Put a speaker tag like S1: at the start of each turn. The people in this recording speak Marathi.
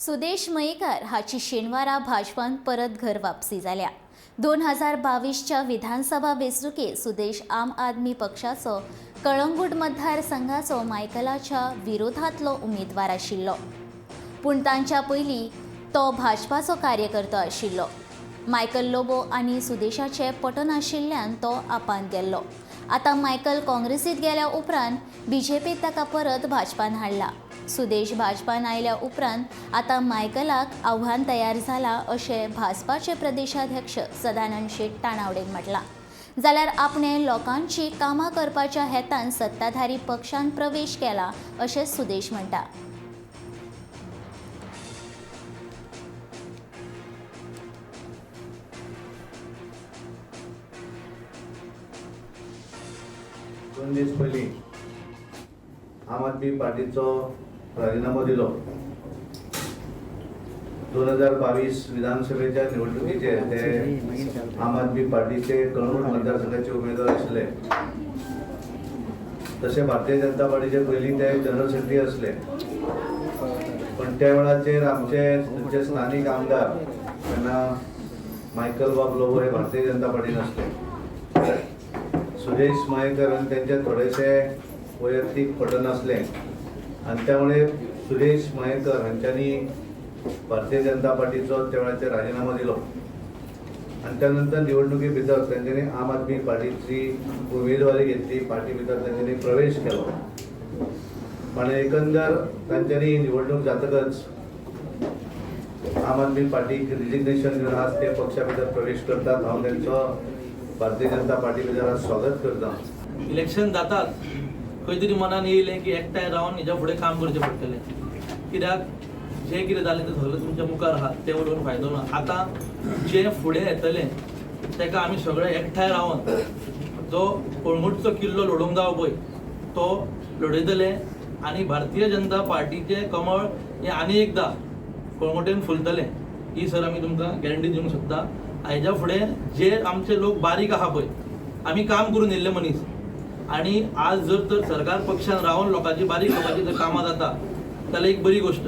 S1: सुदेश मयेकार हाची शेनवारा भाजपान परत घर वापसी जाल्या। 2022च्या विधानसभा वेंचणुकेत सुदेश आम आदमी पक्षाचो कळंगूट मतदारसंघाचो मायकलाच्या विरोधांतलो उमेदवार आशिल्लो, पूण तांच्या पयलीं तो भाजपाचो कार्यकर्तो आशिल्लो। मायकल लोबो आनी सुदेशाचे पटनाशिल्ल्यान तो आपान गेल्लो। आतां मायकल काँग्रेसीत गेल्या उपरांत बीजेपीत ताका परत भाजपान हाडला। सुदेश भाजपान आयल्या उपरांत आतां मायकलाक आव्हान तयार जाला अशें भाजपाचे प्रदेशाध्यक्ष सदानंद शेट टाणावडेन म्हटलां। जाल्यार आपणे लोकांची कामां करपाच्या हेतान सत्ताधारी पक्षांत प्रवेश केला अशें सुदेश म्हणटा।
S2: दोन दीस पयलीं आम आदमी पार्टीचो राजीनामो दिलो। 2022 विधानसभेच्या निवडणुकीचे ते आम आदमी पार्टीचे कळंगूट मतदारसंघाचे उमेदवार आशिल्ले। तसे भारतीय जनता पार्टीचे पयलीं ते जनरल सेक्रेटरी असले, पण त्या वेळाचेर आमचे स्थानिक आमदार तेन्ना मायकल बाब लोबो हे भारतीय जनता पार्टीन असले। सुदेश मयेकर आणि त्यांचे थोडेसे वैयक्तिक पटनासले आणि त्यामुळे सुदेश मयेकर हांच्यांनी भारतीय जनता पार्टीचो त्या वेळाचेर राजीनामो दिलो आणि त्यानंतर निवडणुकी भितर त्यांच्यानी आम आदमी पार्टीची उमेदवारी घेतली। पार्टी भितर त्यांच्यानी प्रवेश केलो, पण एकंदर त्यांच्यानी निवडणूक जातकच आम आदमी पार्टीक रिजिग्नेशन घेवन आज ते पक्षा भितर प्रवेश करतात। हांव त्यांचो भारतीय जनता पार्टी भितर आज स्वागत करता।
S3: इलेक्शन जातात खंय तरी मनान येयलें की एकठांय रावन हेच्या फुडें काम करचें पडटलें, कित्याक जें कितें जालें तें सगळें तुमच्या मुखार आहा, तें उलोवन फायदो ना। आतां जें फुडें येतलें तेका आमी सगळे एकठांय रावन जो कळंगूटचो किल्लो लडोवंक जावो पळय तो लडयतले आनी भारतीय जनता पार्टीचें कमळ हें आनी एकदां कळंगुटेन फुलतलें ही सर आमी तुमकां गॅरंटी दिवंक शकता। हेच्या फुडें जे आमचे लोक बारीक आहा पळय, आमी काम करून येयल्ले मनीस, आणि आज जर तर सरकार पक्षान रावन लोकांची बारीक लोकांची जर कामां जाता जाल्यार एक बरी गोष्ट।